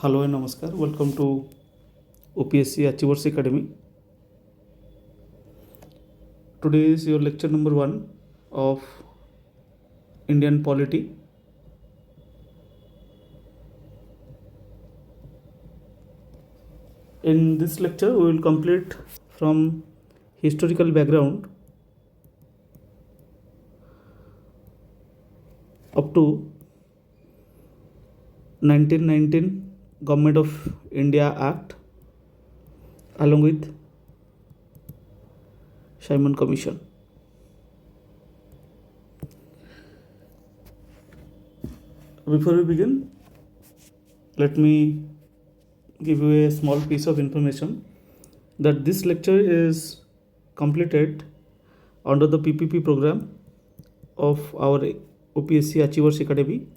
Hello and Namaskar. Welcome to OPSC Achievers Academy. Today is your lecture number 1 of Indian Polity. In this lecture, we will complete from historical background up to 1919 Government of India Act along with Simon Commission. Before we begin, let me give you a small piece of information that this lecture is completed under the PPP program of our OPSC Achievers Academy.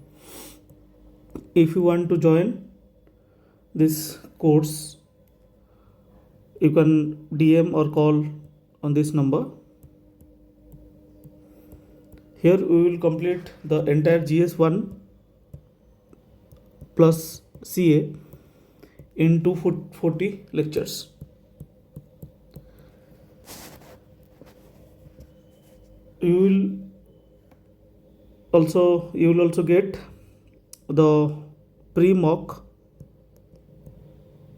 If you want to join this course, you can DM or call on this number. Here we will complete the entire GS1 plus CA in 240 lectures. You will also get the pre-mock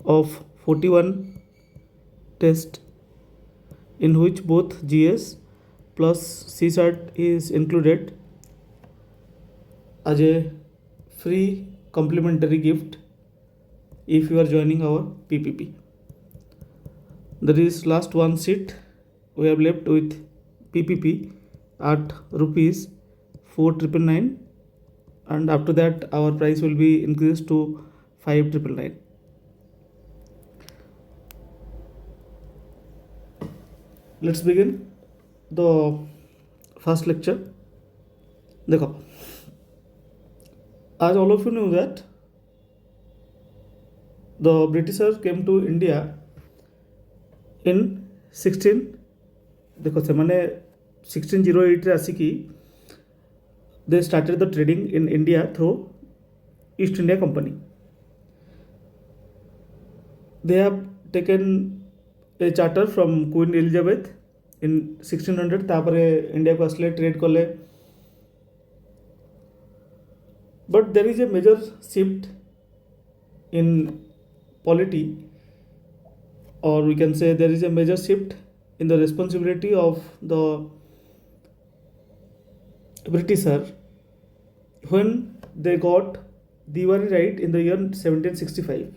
of 41 test in which both GS plus CSAT is included as a free complimentary gift if you are joining our PPP. There is last one seat we have left with PPP at rupees 4,999, and after that our price will be increased to 5,999. Let's begin the first lecture. देखो, as all of you know that the Britishers came to India in 1608 रे आसिकी they started the trading in India through East India Company. They have taken a charter from Queen Elizabeth in 1600. तापरे India को आसले trade कले, but there is a major shift in polity, or we can say there is a major shift in the responsibility of the Britisher when they got Diwani right in the year 1765.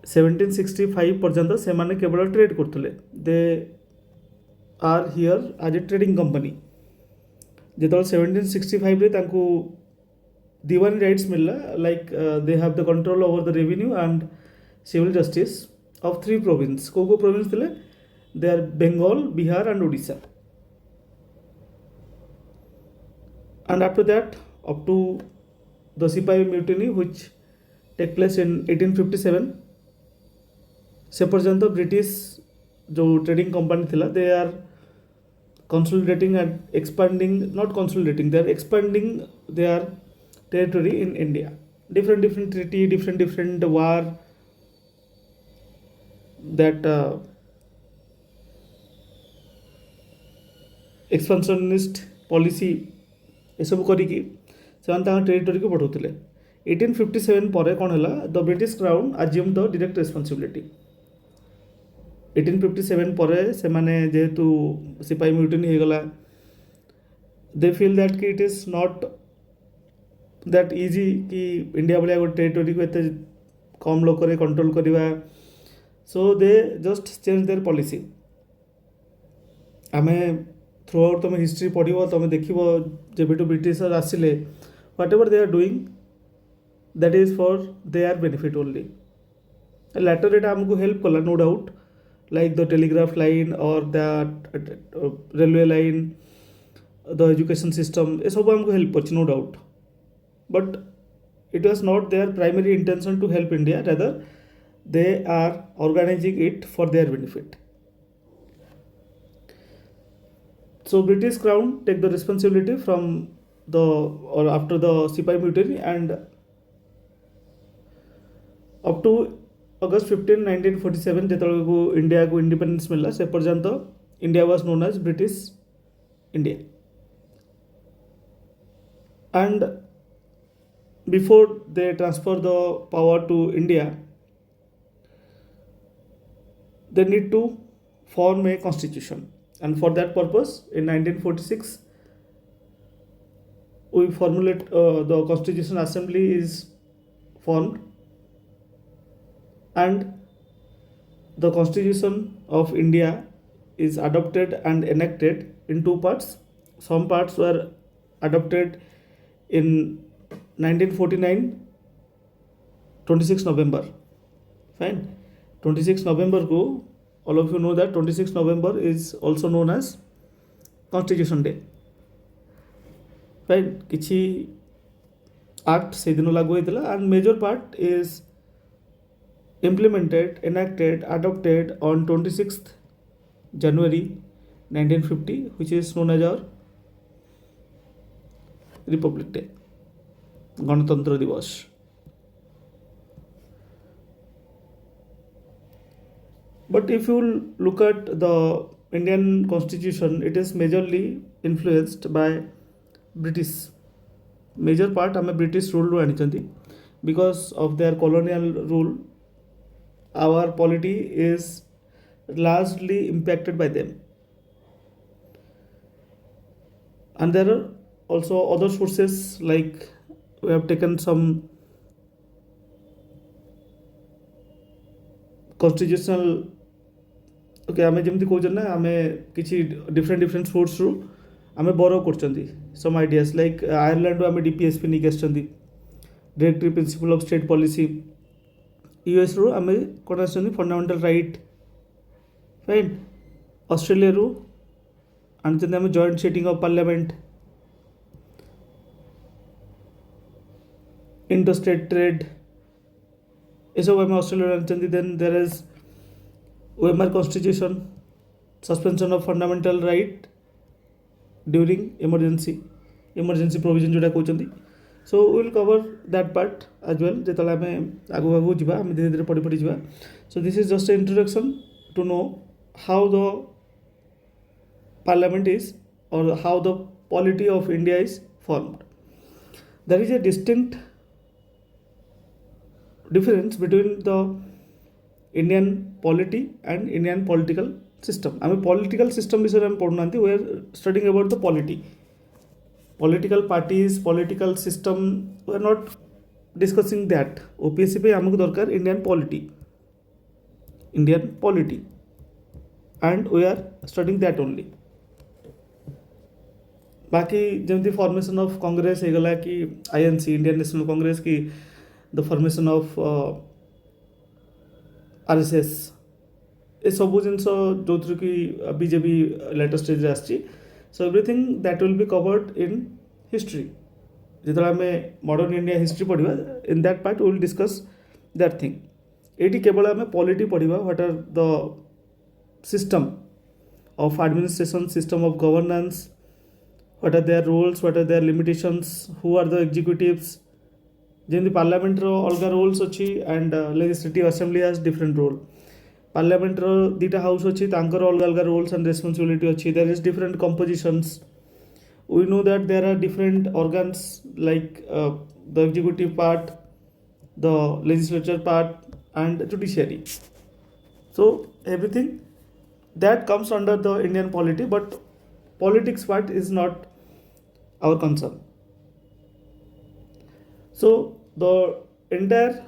1765 पर्यंत से माने केवल trade करते, they are here as a trading company. जो 1765 रे तांको Diwani rights मिलला, like they have the control over the revenue and civil justice of 3 province. को प्रोविंस थे? They are Bengal, Bihar and Odisha. And after that, up to the Sipahi mutiny which take place in 1857, से पर्यंत British जो trading company थिला, they are consolidating and expanding, not consolidating, they are expanding their territory in India. Different treaty, different war, that expansionist policy एसबू करिकी से territory को बढ़ाऊे. 1857 पर कौन है, the British crown assume the direct responsibility. 1857 पर से माने जेहेतु सिपाही म्यूटिनी हो गला, दे फील दैट कि it is not that easy कि इंडिया भाया गोटे टेरिटोरी को एते कम लोक कंट्रोल करवा. So they just change their policy. आमे थ्रू आउट तुम हिस्ट्री पढ़, तुम देख जब ब्रिटिशर आसिले, whatever they are doing that is for their benefit only. Later एटा आमको हेल्प कला, no doubt, like the telegraph line और the railway line, the education system, ये सब आमको हेल्प कर, no doubt. But it was not their primary intention to help India, rather they are organising it for their benefit. So British Crown take the responsibility from the, or after the Sipahi mutiny, and up to August 15 1947 ଯେତେବେଳକୁ ଇଣ୍ଡିଆକୁ independence ମିଳିଲା ସେ ପର୍ଯ୍ୟନ୍ତ India was known as British India and before they transfer the power to India they need to form a constitution, and for that purpose in 1946 we formulate the Constitution Assembly is formed, and the Constitution of India is adopted and enacted in two parts. Some parts were adopted in 1949 26 November. Fine. 26 November को all of you know that 26 November is also known as Constitution Day. Fine. किछि act से दिन लागू होइतला, and major part is implemented, enacted, adopted on 26th January 1950, which is known as our Republic Day, गणतंत्र दिवस. But if you look at the Indian Constitution, it is majorly influenced by British. Major part हमें British rule रू आनिचंती. Because of their colonial rule, our polity is largely impacted by them. And there are also other sources, like we have taken some constitutional, okay, आमे जेमती कहउछन ना आमे किछि different source रू आमे बोरो करचंती some ideas, like Ireland रू आमे DPSP नि केसचंती, Directory Principle of State Policy. US रू आमे कोन आछंती Fundamental Right. Fine. Australia रू आनचंती आमे Joint Sitting of Parliament, interstate trade, ये सब हमें ऑस्ट्रेलिया आनचंती. Then there is Weimar constitution, suspension of fundamental right during emergency provision जोटा कहते. So will cover that part as well जेतले हमें आगु आगु जीवा, हमें धीरे धीरे पढ़ी जीवा. So this is just a introduction to know how the parliament is, or how the polity of India is formed. There is a distinct difference between the Indian polity and Indian political system. I mean, political system विषय हम पढ़ना थी. We are studying about the polity, political parties, political system. We are not discussing that. OPSC पे हमको दरकार Indian polity, and we are studying that only. बाकी जमती formation of Congress हो गला कि INC इंडियन नेशनल कांग्रेस की द फॉर्मेशन ऑफ RSS, ये सब जिनस जो थ्रू कि बीजेपी लेटेस्ट स्टेज आसी. So everything that will be covered in history. जिते आम मॉडर्न इंडिया हिस्ट्री पढ़ा, in that part we will discuss that thing. ये केवल आम पॉलिटी पढ़ा, what are the system of administration, system of governance, what are their roles, what are their limitations, who are the executives. जेमती parliament रो अलग roles अच्छी, and legislative assembly has different role. Parliament रो दीटा house अच्छी, तांकर अलग अलग रोल्स एंड रेस्पॉन्सिबिलिटी अच्छी. There is different compositions. We know that there are different organs like the executive part, the legislature part and judiciary. So everything that comes under the Indian polity, but politics part is not our concern. So the entire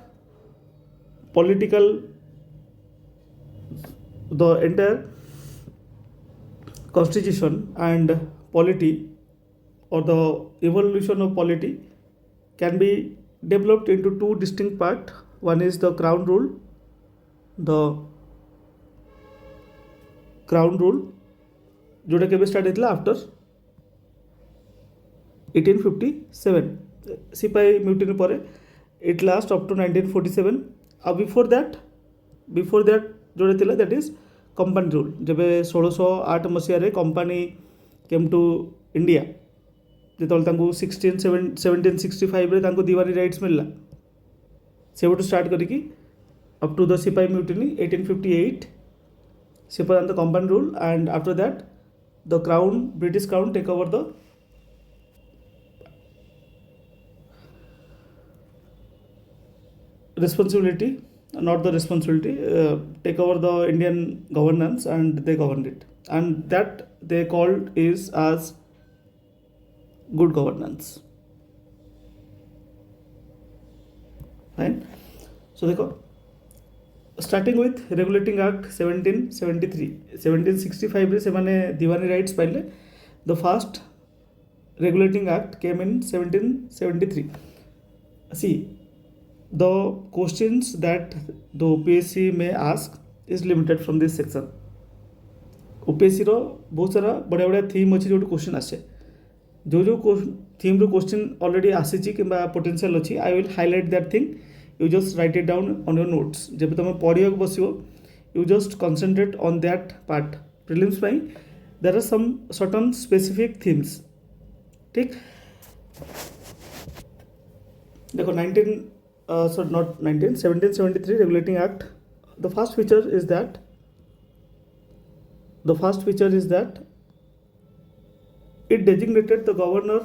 constitution and polity, or the evolution of polity, can be developed into two distinct parts. One is the crown rule. The crown rule जोटा केबे start होता after 1857 sipahi mutiny पर. It last up to 1947. और before that जोटा थिला that is company rule. जब 1608 मसीह company came to India, जो 1765 दीवानी rights मिलला, से स्टार्ट करी up to the Sipai Mutiny 1858. She put on the Company rule, and after that, the crown, British crown, take over the responsibility, not the responsibility, take over the Indian governance, and they governed it, and that they called is as good governance. Fine. So देखो, starting with Regulating Act 1773, 1765 रे सेमाने दीवानी rights पाइले. The first Regulating Act came in 1773. See, the questions that the OPSC may ask is limited from this section. OPSC रो बहुत सारा बड़ा बड़ा theme अच्छी जो question आसे, जो थीम रो क्वेश्चन ऑलरेडी आसीची किंबा पोटेंशियल अच्छी, I will highlight that thing. You just write it down on your notes. जब तुम पढ़िया बसो, you just concentrate on that part. Prelims ପାଇଁ there are some certain specific themes. ठीक. देखो 1773 Regulating Act. The first feature is that it designated the Governor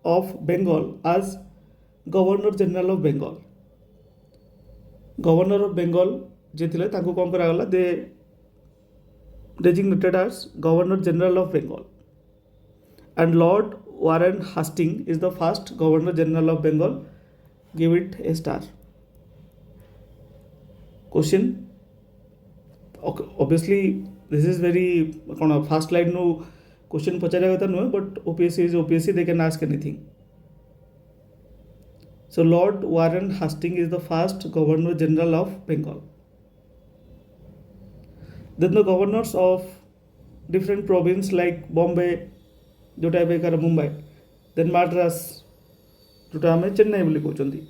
of Bengal as Governor General of Bengal. Governor of Bengal जे थिले तांको कौन करागला, दे designated as Governor General of Bengal, and Lord Warren Hastings is the first Governor General of Bengal. Give it a star. Question. Okay, obviously this is very fast line no question पचारे कथा नुहे, but OPSC is OPSC, they can ask anything. So Lord Warren Hastings is the first Governor General of Bengal. Then the governors of different provinces like Bombay, जोटा बेकार Mumbai, then Madras, जोटा हमें चेन्नई बोली कहते,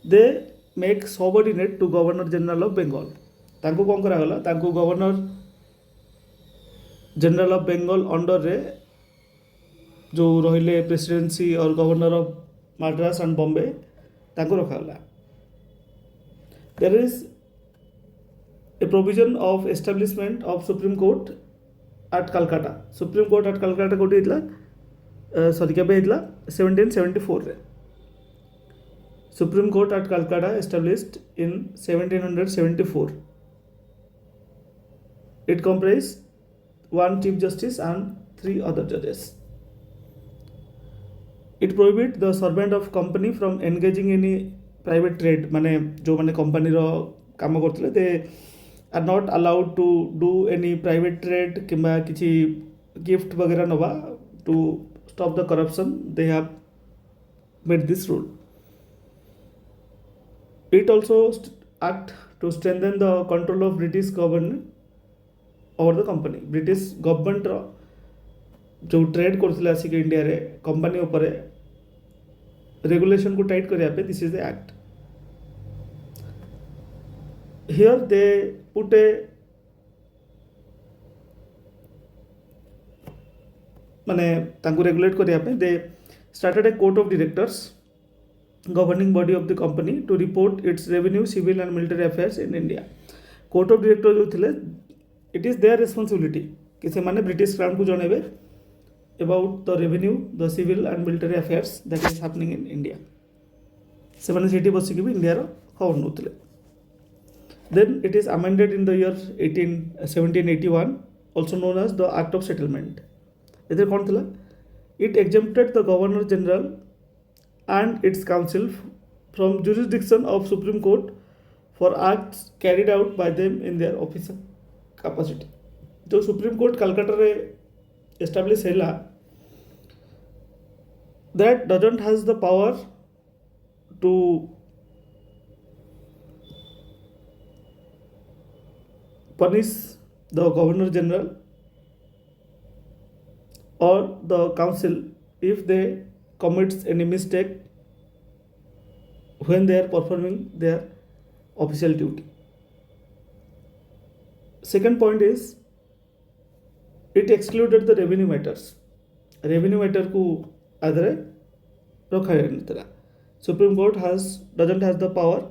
they make subordinate to Governor General of Bengal. तांको कौन करागला, तांको Governor General of Bengal under रे जो रहिले प्रेसिडेंसी और governor of Madras and Bombay तांको रखागला. There is a provision of establishment of Supreme Court at Calcutta. Supreme Court at Calcutta कोटी इतला, sorry क्या पे इतला 1774 रे. Supreme Court at Calcutta established in 1774. It comprised one Chief Justice and 3 other judges. It prohibit the servant of company from engaging in any private trade. माने जो माने company रो काम करते they are not allowed to do any private trade किंबा किसी gift वगैरह नवा. To stop the corruption, they have made this rule. It also act to strengthen the control of British government over the company. British government रो जो trade करथिले आसिक India रे company ऊपर regulation को tight करिया पे, this is the act. Here they put a माने तांको regulate करिया पे they started a court of directors governing body of the company to report its revenue, civil and military affairs in India. Court of director जो थिले, it is there responsibility कि से माने British crown को जणेबे about the revenue, the civil and military affairs that is happening in India. सेमाने सेठी बसिकी भी India रो खबर नउतले. Then it is amended in the year 1781, also known as the Act of Settlement. एथे कोन थिला? It exempted the Governor General and its council from jurisdiction of Supreme Court for acts carried out by them in their official capacity. जो supreme court Calcutta रे establish हैला, that doesn't has the power to punish the Governor General or the council if they commits any mistake when they are performing their official duty. Second point is it excluded the revenue matters. Revenue matter को आधरे रखा है नहीं. Supreme Court doesn't has the power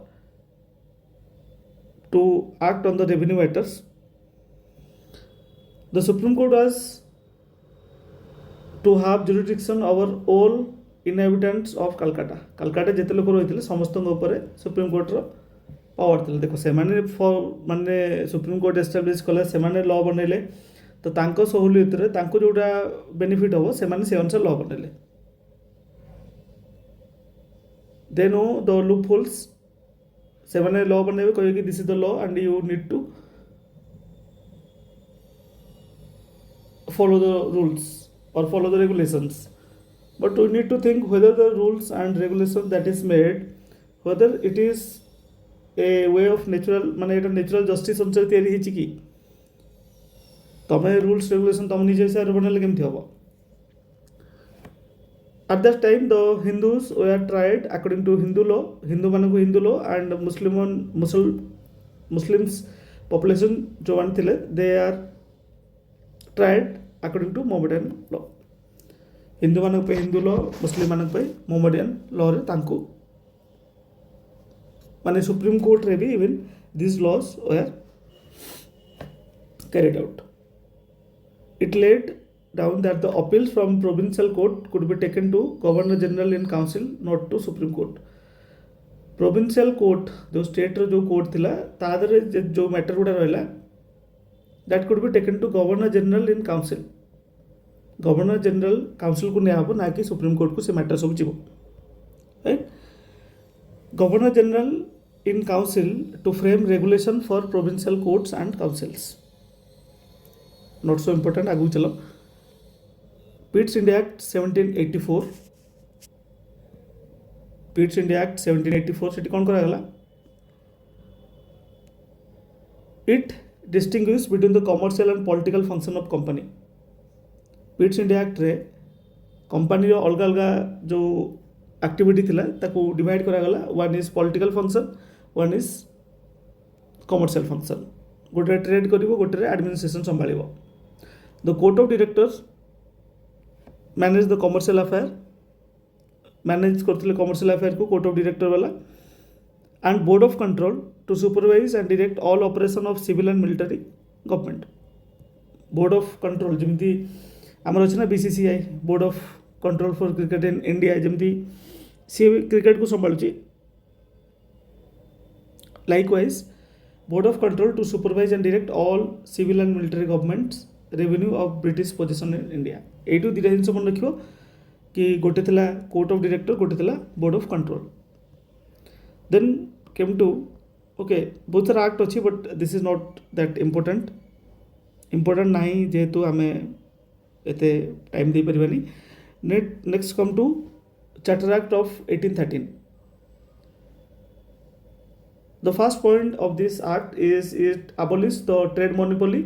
to act on the revenue matters. The Supreme Court was to have jurisdiction over all inhabitants of Calcutta. Calcutta ଯେତେ ଲୋକ ରହିଥିଲେ ସମସ୍ତଙ୍କ ଉପରେ supreme କୋର୍ଟର ପାୱାର ଥିଲା। ଦେଖ ସେମାନେ ମାନେ ସୁପ୍ରିମ କୋର୍ଟ ଏଷ୍ଟାବ୍ଲିଶ କଲେ, ସେମାନେ ଲ ବନେଇଲେ, ତ ତାଙ୍କ ସହୁଲିୟତରେ ତାଙ୍କୁ ଯେଉଁଟା ବେନିଫିଟ୍ ହେବ ସେମାନେ ସେ ଅନୁସାରେ ଲ ବନେଇଲେ। They know the loopholes, ସେମାନେ ଲ ବନେଇବେ, କହିବେ କି this is the law and you need to follow the rules or follow the regulations. But we need to think whether the rules and regulations that is made, whether it is a way of natural ମାନେ ଏଇଟା natural justice ଅନୁସାରେ ତିଆରି ହେଇଛି କି? ତମେ rules regulation ତମ ନିଜ ହିସାବରେ ବନେଇଲେ କେମିତି ହେବ? At that time the Hindus were tried according to Hindu law, ହିନ୍ଦୁମାନଙ୍କୁ Hindu law and Muslims population ଯେଉଁମାନେ ଥିଲେ they are tried according to Mohammedan law. ହିନ୍ଦୁମାନଙ୍କ ପାଇଁ ହିନ୍ଦୁ ଲ, ମୁସଲିମମାନଙ୍କ ପାଇଁ ମୋହାମେଡିଆନ୍ ଲରେ ତାଙ୍କୁ ମାନେ ସୁପ୍ରିମ କୋର୍ଟରେ ବି even this laws were carried out. It laid down that the appeals from provincial court could be taken to Governor General in Council, not to Supreme Court. Provincial court जो stator जो court थिला ता देहरे जो matter गुडा रहला that could be taken to Governor General in Council. Governor General Council को निया हो ना कि सुप्रीम कोर्ट को से मैटर सब जीवो, right? Governor General in Council to frame regulation for provincial courts and councils. Not so important. आगू चलो। Pitt's India Act 1784, Pitt's India Act 1784 सेठी कौन करा गला? It distinguish between the commercial and political function of company. Pitt's India Act रे company रो अलग अलग जो एक्टिविटी थिला ताको डिवाइड करा गला। One is political function, one is commercial function. गोटे ट्रेड करिवो, गोटे एडमिनिस्ट्रेशन संभाळिवो। The court of directors manage the commercial affair, manage करथिले कमर्शियल अफेयर को कोर्ट ऑफ डायरेक्टर वाला। and board of control to supervise and direct all operation of civil and military government. Board of control जेमती आमर अच्छे ना BCCI, board of control for cricket in India, जेमती सी cricket को संभालुची। Likewise, board of control to supervise and direct all civil and military governments revenue of British possession in India. एटू दिटा जिनस मन रखियो कि गोटे थिला कोर्ट ऑफ डायरेक्टर, गोटे थिला board of control. Then came to बहुत सारा एक्ट अच्छी, but this is not that important नहीं जेहेतु आम एते टाइम दे परिबानी। Next come to charter act of 1813। The first point of this act is it abolish the trade monopoly.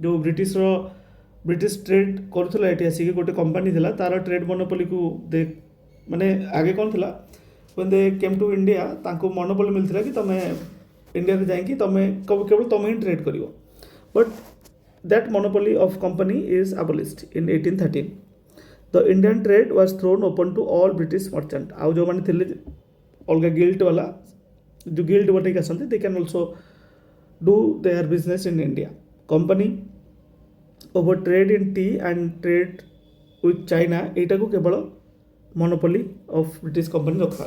जो ब्रिटिश ट्रेड करुला ये आसिक गोटे कंपनी थिला तार ट्रेड मोनोपोली को दे माने आगे कौन थिला when they came to India तांको मोनोपोली मिलथिला कि तमे इंडिया रे जाई कि तमे केवल तमे ही ट्रेड करिवो, but that monopoly of company is abolished in 1813. The Indian trade was thrown open to all British merchant. आउ जो माने थिले अलगा गिल्ड वाला जो गिल्ड बटे के आसंते they can also do their business in India. Company over trade in tea and trade with China एटा को केवल monopoly of British company रखा।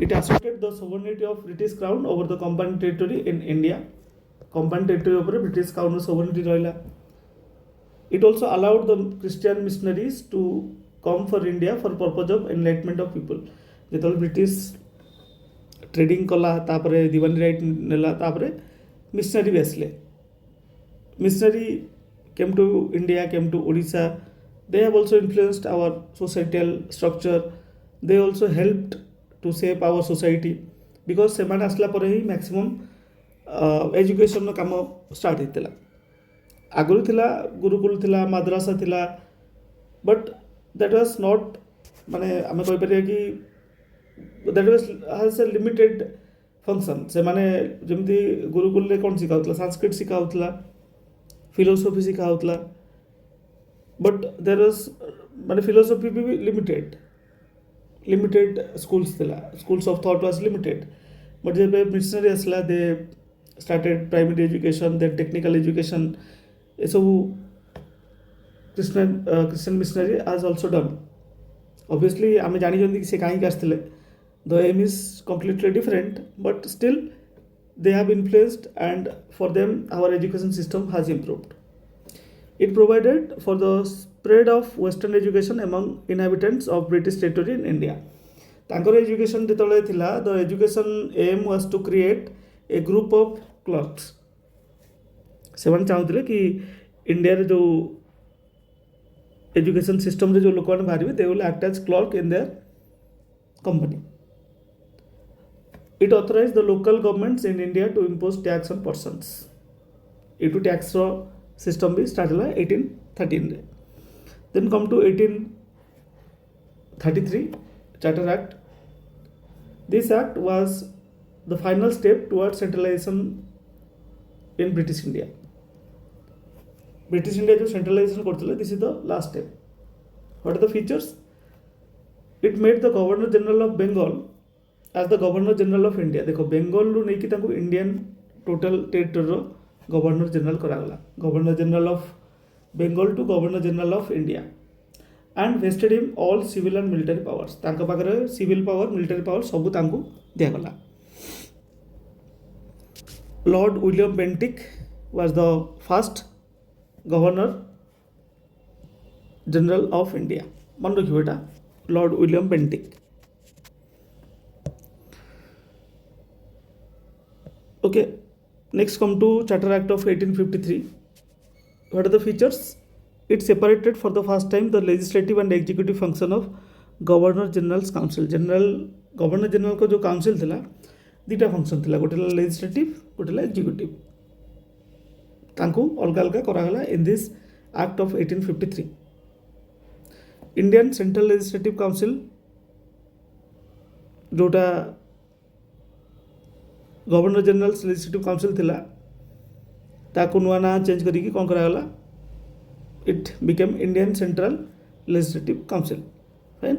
It asserted the sovereignty of British crown over the company territory in India. Company territory over British crown sovereignty रहिला। It also allowed the Christian missionaries to come for India for purpose of enlightenment of people. जेतल British trading कला तापरे दिवानी right नेला तापरे missionary भी आसले। Missionary came to India, came to Odisha. They have also influenced our societal structure. They also helped to shape our society because ସେମାନେ ଆସିଲା ପରେ ହିଁ ମ୍ୟାକ୍ସିମମ୍ एजुकेशन काम स्टार्ट होता। आगुरी थिला गुरुकुल थिला, मद्रासा थिला, बट दैट वाज नॉट माने आमे कहि परिया कि that was has a limited function. से माने जेमती गुरुकुल रे कोन सिखाउतला, संस्कृत सिखाउतला, फिलोसफी सिखाउतला, बट देयर वाज माने फिलोसफी भी लिमिटेड स्कूल्स थिला, schools of thought was limited. But जब मिशनरी आसला they started primary education then technical education ये सब क्रिश्चियन मिशनरी आज ऑल्सो डन ऑब्वियसली आम जानी कि से कहीं आसते the aim is completely different but still they have influenced and for them our education system has improved. It provided for the spread of western education among inhabitants of British territory in India. तांकर एजुकेशन जेतले थिला the education aim was to create a group of clerks सेवन चाहूले कि India रे जो education system रे जो लोक माने बाहरिबे they will act as clerk in their company. It authorized the local governments in India to impose tax on persons. It tax system भी start हुआ 1813 रे. Then come to 1833 Charter Act. This act was the final step towards centralization in British India. British India जो centralization करते this is the last step. What are the features? It made the Governor General of Bengal as the Governor General of India. देखो बेंगल रू नहीं कि तांको Indian total territory governor general करागला governor general of Bengal to governor general of India and vested him all civil and military powers तांको पाखरे civil power military power सब तांको दियागला. Lord William Bentinck was the first governor general of India. मन रखियो एटा Lord William Bentinck. Okay, next come to Charter Act of 1853. What are the features? It separated for the first time the legislative and executive function of Governor General's Council. Governor General को जो council थिला दीटा function थिला गोटे legislative गोटे executive तांको अलग अलग करागला in this Act of 1853. Indian Central Legislative Council जोटा गवर्नर जनरल लेजिस्लेटिव काउंसिल थिला ताको नुआ ना चेंज करी कौन करागला it became Indian central legislative council. Fine.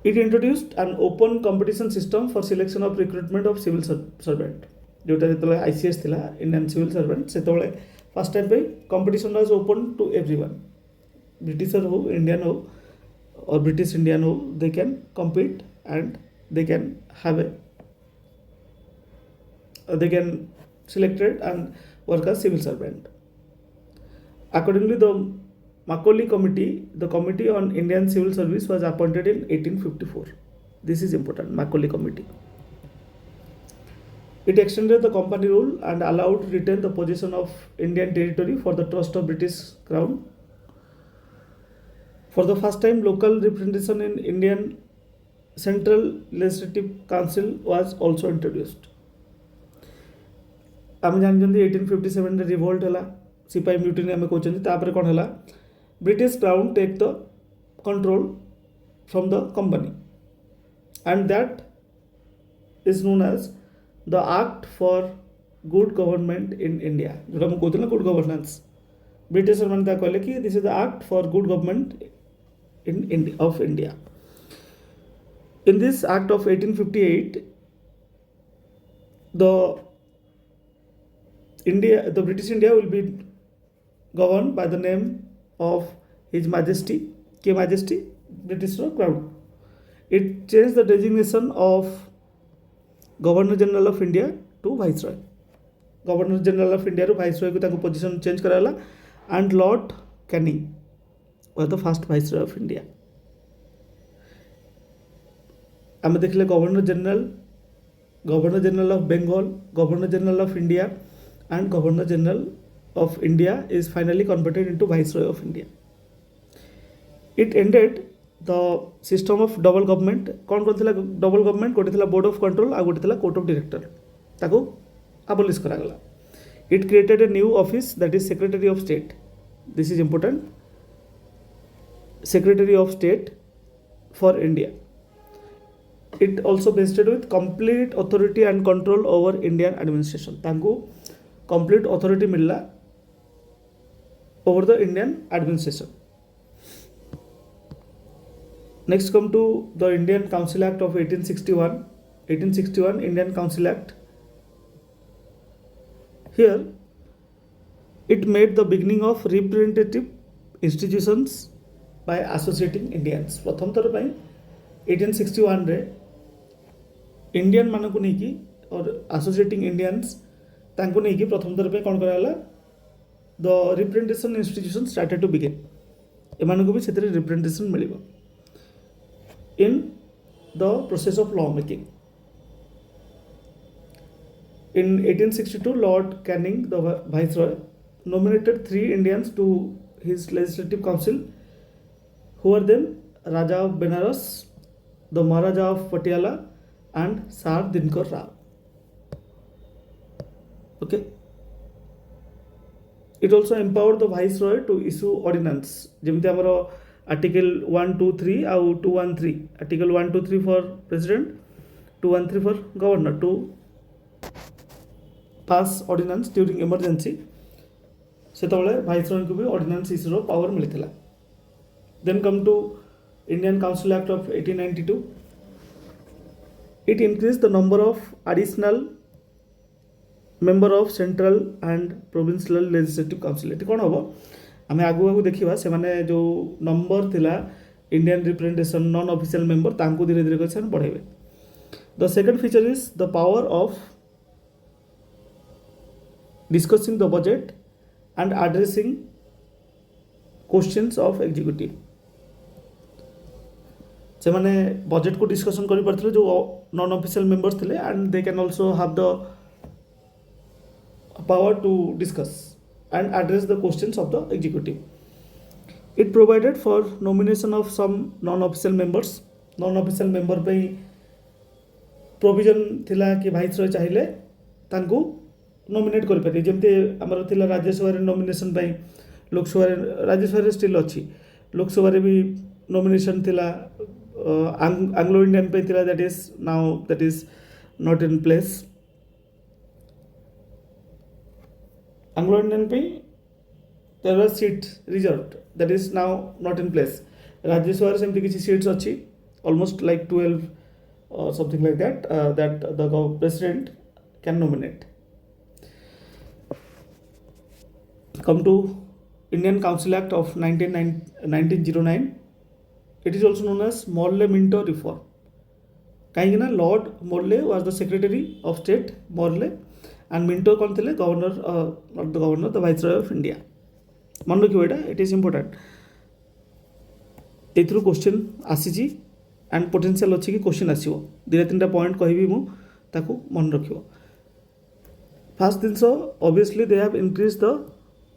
It introduced an open competition system for selection of recruitment of civil servant जोटा जो आईसीएस थिला इंडियन सिविल सर्वेंट से फर्स्ट टाइम पे competition was open to everyone britisher हो Indian हो और British Indian हो they can compete and they can have they can selected and work as civil servant. Accordingly, the Macaulay Committee, the Committee on Indian Civil Service, was appointed in 1854. This is important, Macaulay Committee. It extended the company rule and allowed retain the possession of Indian territory for the trust of British Crown. For the first time, local representation in Indian Central Legislative Council was also introduced. आम जानते 1857 revolt है सिपाही mutiny आम कहते कौन है British crown take the control from the company and that is known as the act for good government in India जोटा मुझे कहते गुड गवर्नेंस ब्रिटिशर मैंने कहले कि this is the act for good government in of India. In this act of 1858 the British India will be governed by the name of His Majesty, K Majesty, British Crown. It changed the designation of Governor General of India to Viceroy. Governor General of India to Viceroy को ताको position change कराला and Lord Canning was the first Viceroy of India. आम देखले Governor General of Bengal, Governor General of India and Governor General of India is finally converted into Viceroy of India. It ended the system of double government. कौन कौन थिला double government गोटे थिला board of control आ गोटे थिला court of director ताको abolish करागला. It created a new office that is Secretary of State. This is important. Secretary of State for India. It also vested with complete authority and control over Indian administration. तांको complete authority मिलला over the Indian administration. Next come to the Indian Council Act of 1861. 1861 Indian Council Act. Here, it made the beginning of representative institutions by associating Indians. प्रथम थर पर 1861 रे Indian मानक नहीं कि और associating Indians तांको नहीं कि प्रथम थर पे कौन कराला the representation institution started to begin. एमानक भी क्षेत्र representation मिलेगा in the process of law making. In 1862, Lord Canning, the Viceroy, nominated 3 Indians to his legislative council, who were then Raja of Benares, the Maharaja of Patiala, and Sar Dinkar Rao. Okay. It also empowered the Viceroy to issue ordinance. जेमती हमारा Article 123 और 213. Article 123 for President, 213 for Governor to pass ordinance during emergency. सेतबले viceroy को भी ordinance इश्यूर power मिलता. Then come to Indian council act of 1892. It increase the number of additional member of central and provincial legislative council. ये कौन हम आम आगु आगु देखा से माने जो नंबर थिला Indian representation non official member तांको धीरे धीरे कर बढ़ेबे. The second feature is the power of discussing the budget and addressing questions of executive. से माने बजेट को डिस्कशन करि परथिले जो नॉन ऑफिशियल मेंबर्स थिले and they can also have the power to discuss and address the questions of the executive. It provided for nomination of some non official members. Non official member पे provision थिला कि viceroy चाहिए तांको nominate कर पारे. जमते आमर थिला राज्यसभा नॉमिनेशन पाई लोकसभा राज्यसभा स्टिल अच्छी लोकसभा भी नॉमिनेशन थिला एंग्लो इंडियन पे थिला that is not in place. Anglo Indian पे there are seat reserved that is now not in place. Rajya Sabha सेमती किसी सीट्स अच्छी almost like 12 or something like that that the president can nominate. Come to Indian Council Act of 1909. It is also known as Morley-Minto Reform. कहीं ना Lord Morley was the secretary of state Morley and Minto कौन थे governor not the governor the viceroy of India. मन रखिए यहाँ it is important. एथरू question आसी and potential अच्छी कि क्वेश्चन आसो 2-3टा पॉइंट कहबी मुझे मन रख. Fast genus obviously they have increase the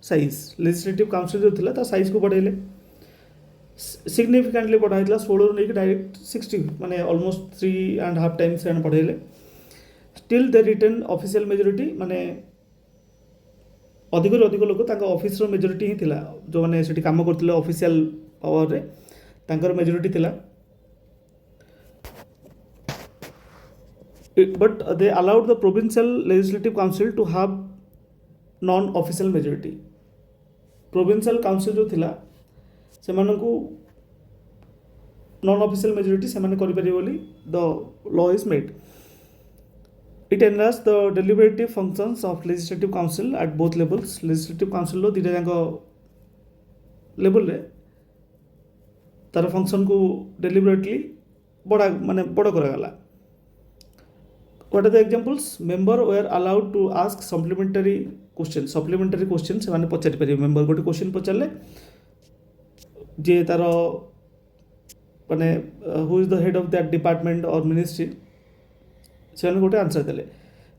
size. Legislative council जो था साइज को बढ़ेले सिग्निफिकेंटली बढ़ाई 16 नहीं डायरेक्ट 60 माने ऑलमोस्ट 3.5 टाइम्स बढ़ेले. Still they retain official majority माने अधिक अधिक लोक ऑफिस मेजोरिटी ही थिला जो माने सेठी काम करथिले ऑफिशियल पावर रे तांकर मेजोरिटी थिला. But they allowed the provincial legislative council to have non official majority. Provincial council जो थिला से मानकु नॉन ऑफिशियल मेजोरिटी से माने करि परिबो बोली the law is made. It enlarge the deliberative functions of legislative council at both levels. Legislative council लो दिटा जांको लेवल रे तार फंक्शन को डेलिबरेटली बड़ा माने बड़ करागला. What are the examples? Member were allowed to ask supplementary questions. Supplementary questions से माने पचारि परिबे. मेंबर गोटे क्वेश्चन पचारले जे तार माने who is the head of that department और मिनिस्ट्री से माने गोटे आंसर देले.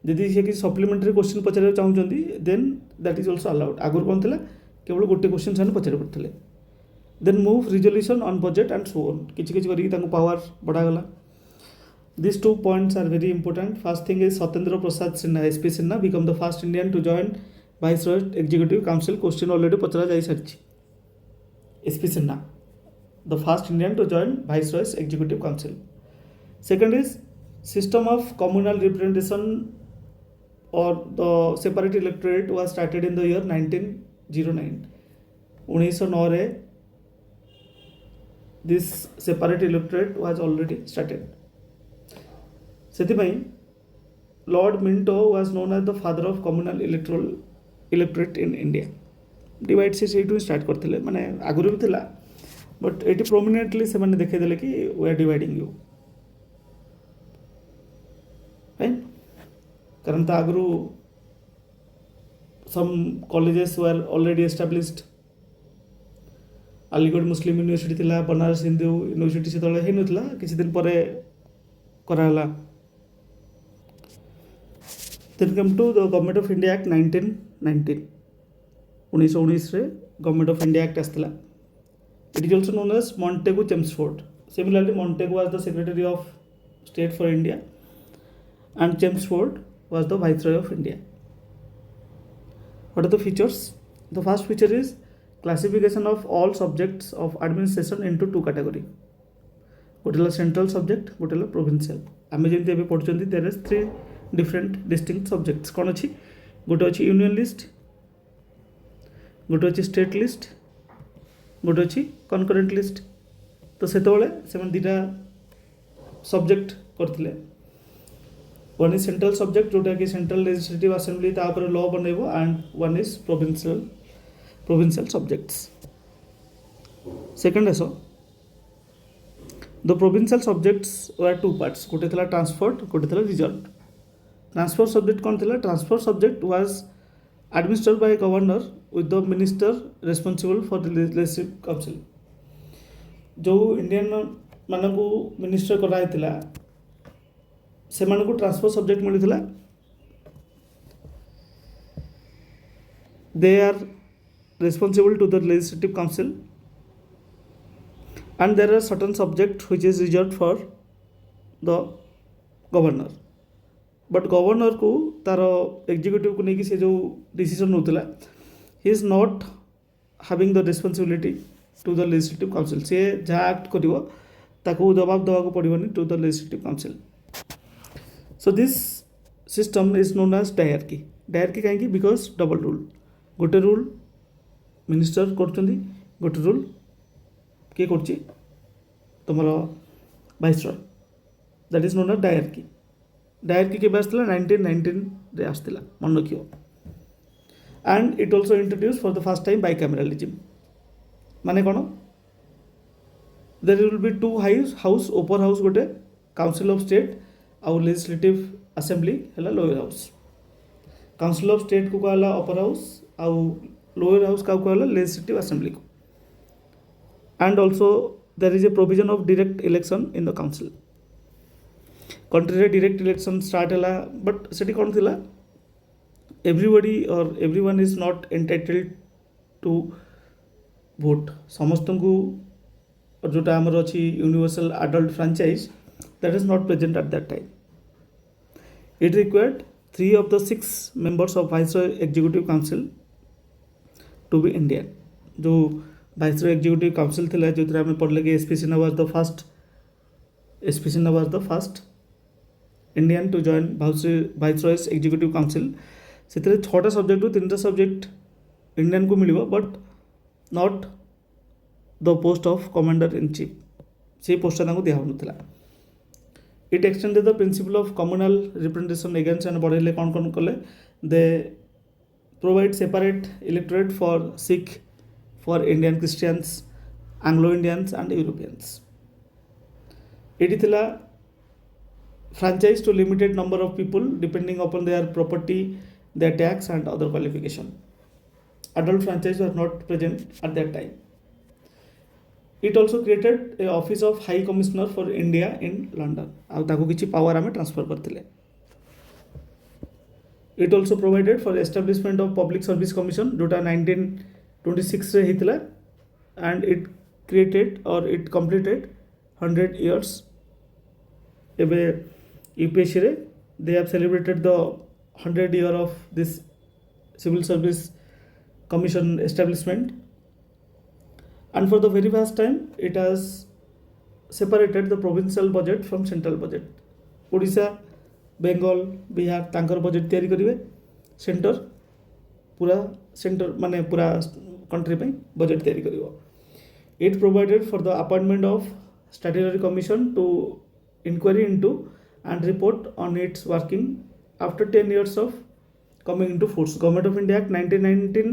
यदि से कि सप्लीमेंटरी क्वेश्चन पचारे चाहूचंदी then that is also allowed. आगुर कोन थिला केवल गोटे क्वेश्चन से पचारि पड़थिले. Then move resolution on budget and so on. किछि किछि करी तांको पावर बढ़ा गला. These 2 points are very important. First thing is Satendra Prasad Sinha, SP Sinha, become the first Indian to join Viceroy Executive Council. Question already पचरा जाई सारछि. SP Sinha, the first Indian to join Viceroy's Executive Council. Second is system of communal representation or the separate electorate was started in the year 1909. 1909 रे this separate electorate was already started. ସେଥିପାଇଁ Lord Minto was known as the father of communal electorate in India. Divide ସେ ସେଇଠୁ start କରିଥିଲେ, ମାନେ ଆଗରୁ ବି ଥିଲା but ଏଇଠି ପ୍ରୋମିନେଣ୍ଟଲି ସେମାନେ ଦେଖେଇଦେଲେ କି we are dividing you right. कारण ତା ଆଗରୁ some colleges were already established। Aligarh Muslim University थिला, बनारस हिंदू यूनिवर्सिटी सेतବେଳେ ହେଇନଥିଲା, କିଛି ଦିନ ପରେ କରାହେଲା। then come to the government of India Act 1919। 1919 रे government of India Act ଆସିଥିଲା। It is also known as Montagu-Chelmsford। Similarly, Montagu was the Secretary of State for India and Chelmsford was the Viceroy of India। What are the features? The first feature is classification of all subjects of administration into two category। ଗୋଟେ ହେଲା central subject, ଗୋଟେ ହେଲା provincial। ଆମେ ଯେମିତି ଏବେ ପଢୁଛନ୍ତି there is three different distinct subjects। କ'ଣ ଅଛି? ଗୋଟେ ଅଛି union list, ଗୋଟେ ଅଛି state list, ଗୋଟେ ଅଛି concurrent list। ତ ସେତେବେଳେ ସେମାନେ ଦୁଇଟା ସବଜେକ୍ଟ କରିଥିଲେ। वन इज सेंट्रल सब्जेक्ट जोटा कि सेंट्रल लेजिस्लेटिव असेंबली तापर लॉ बनइबो, and one is provincial subjects. Second एसो the provincial subjects were two parts, गोटे थिला ट्रांसफर्ड, गोटे थिला रिजर्व। ट्रांसफर सब्जेक्ट कौन थिला? Transfer subject was administered by governor with the minister responsible for the legislative council. जो Indian मानकू minister कराइथिला सेमानकू ट्रांसफर सब्जेक्ट मिलता। They are responsible to the legislative council and there are certain subject which is reserve for the governor. But governor को तार executive को लेकिन से जो डिसीजन होता ही is not having the responsibility to the legislative council. सी जहाँ एक्ट करो जवाब देवाक पड़ोनी to the legislative council. So this system is known as diarchy। diarchy कहीं बिकॉज डबल रूल, गोटे रूल मिनिस्टर करछंदी, गोटे रूल किए करछि तुमर viceroy. That is known as diarchy। diarchy के आसला 1919 रे आसला, मन रखियो। And it also introduce for the first time bicameralism. माने कौन? There will be two house, upper house गोटे, काउंसिल ऑफ स्टेट आउ लेजिस्लेटिव असेंबली है lower house. Council of state को कहला अपर हाउस, आउ लोअर हाउस का कहला लेजिस्लेटिव असेंबली को। And also there is a provision of direct election in the council. Country रे डायरेक्ट इलेक्शन स्टार्ट है, बट सेठी कौन थिला? एवरीबॉडी और everyone is not entitled to vote. समस्त को जोटा आमर अच्छी universal adult franchise that is not present at that time। It required 3 of the 6 members of Viceroy Executive Council to be Indian। जो Viceroy Executive Council थिला जो हमें पढ़ले कि SP Sinha was the first Indian to join Viceroy's Executive Council। से 6टा subject रु 3टा subject Indian को मिलिबो, but not the post of commander in chief. से पोस्टा तांको दिया होनथिला। It extended the principle of communal representation against and बढ़ेले कौन कले? They provide separate electorate for Sikh, for Indian Christians, Anglo Indians and Europeans. ये थिला franchise to limited number of people depending upon their property, their tax and other qualification. Adult franchise were not present at that time. It also created a office of High Commissioner for India in London। आउ ताको किछि power आमे transfer करथिले। It also provided for establishment of Public Service Commission जोटा 1926 रे हितला, and it created or it completed 100 years। एबे UPSC रे they have celebrated the 100 year of this Civil Service Commission establishment। And for the very first time it has separated the provincial budget from central budget। Odisha, Bengal, Bihar तांकर budget तैयारी करिवे, centre पूरा centre माने पूरा country पे budget तैयारी करिवो। It provided for the appointment of statutory commission to inquiry into and report on its working after 10 years of coming into force. Government of India Act 1919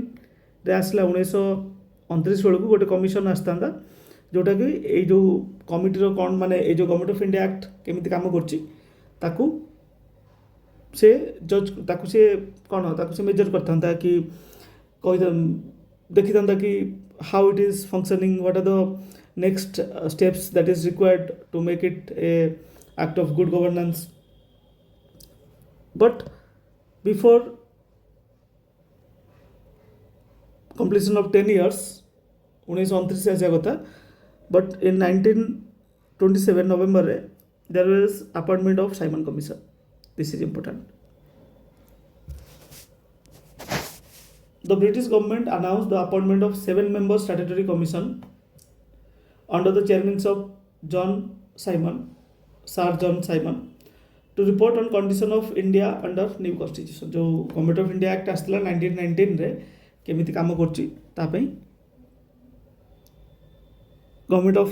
ରେ ଆସିଲା 1929 ବେଳକୁ ଗୋଟେ କମିଶନ ଆସିଥାନ୍ତା ଯେଉଁଟାକି ଏଇ ଯେଉଁ କମିଟିର କ'ଣ ମାନେ ଏଇ ଯେଉଁ ଗଭର୍ଣ୍ଣମେଣ୍ଟ ଅଫ୍ ଇଣ୍ଡିଆ ଆକ୍ଟ କେମିତି କାମ କରୁଛି ତାକୁ ସେ ଜଜ୍ ତାକୁ ସେ କ'ଣ ତାକୁ ସେ ମେଜର କରିଥାନ୍ତା କି ଦେଖିଥାନ୍ତା କି how it is functioning, what are the next steps that is required to make it a act of good governance. But before completion of 10 years 1929 ଆସିବା କଥା, but in 1927 November there was appointment of Simon Commission. This is important. The British government announced the appointment of 7-member statutory commission under the chairmanship of Sir John Simon to report on condition of India under new constitution. जो government of India act आसला 1919 रे केमिति काम करछि ता पई government of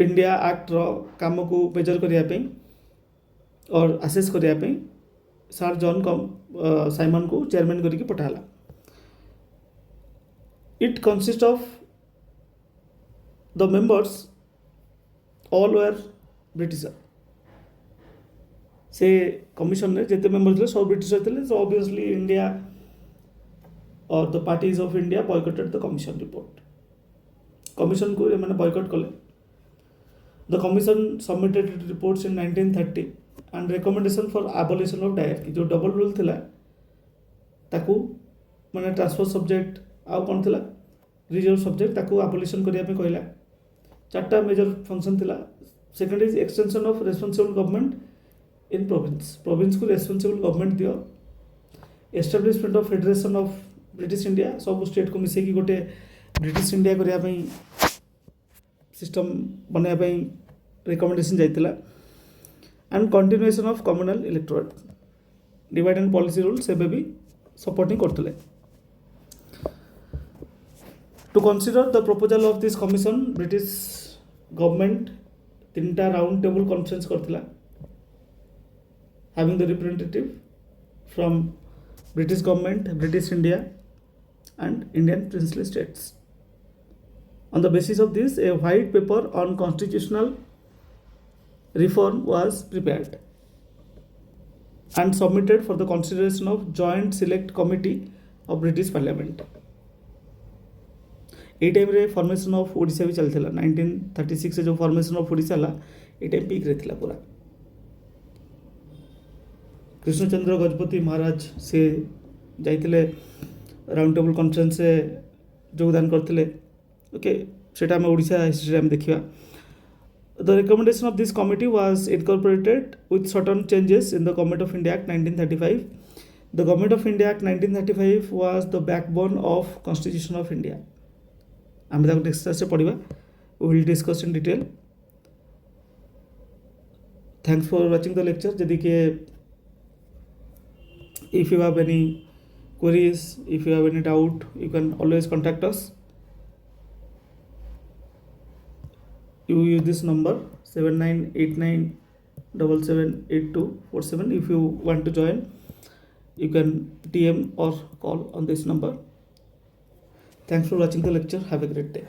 India act रो काम को मेजर करिया पई और असेस करिया पई सर जॉन साइमन को चेयरमैन करके पठाला. It consist of the members all were britisher. से कमिशन में जितने मेंबर थे सब ब्रिटिशर थे. सो ऑब्वियसली इंडिया और the parties of India boycotted the commission report. Commission को मैंने बॉयकॉट कले. The commission submitted reports in 1930 and recommendation for abolition of diarchy. जो डबल रूल थिला ताकू माने ट्रांसफर सब्जेक्ट आउ कोन थिला रिजर्व सब्जेक्ट ताकू abolition करिया पे कहला. चारटा मेजर फंक्शन थिला. Second is extension of responsible government in province. Province को रेस्पॉन्सिबल गवर्नमेंट दियो. Establishment of federation of British India. सब स्टेट को मिसे की गोटे ब्रिटिश इंडिया करिया पे सिस्टम बनाया पे recommendation जाइतिला. And continuation of communal electorate. Divide and policy rules से भी supporting करते. To consider the proposal of this commission, British government 3टा round table conference करथिला, having the representative from British government, British India and Indian princely states. On the basis of this, a white paper on constitutional reform was prepared and submitted for the consideration of Joint Select Committee of British Parliament. ए time रे formation of Odisha भी चलता 1936 से जो formation of Odisha ला ए time peak रे थिला पूरा. कृष्णचंद्र गजपति महाराज से जाइतिले राउंड टेबल कॉन्फ्रेंस से योगदान करथिले. ओके सेटा हम ओडिशा हिस्ट्री में देखिबा. The recommendation of this committee was incorporated with certain changes in the Government of India Act 1935. The Government of India Act 1935 was the backbone of Constitution of India. हम ताको next class से पढ़िबा. We will discuss in detail. Thanks for watching the lecture. जदि के if you have any queries, if you have any doubt, you can always contact us. You use this number 7989778247. If you want to join, you can DM or call on this number. Thanks for watching the lecture. Have a great day.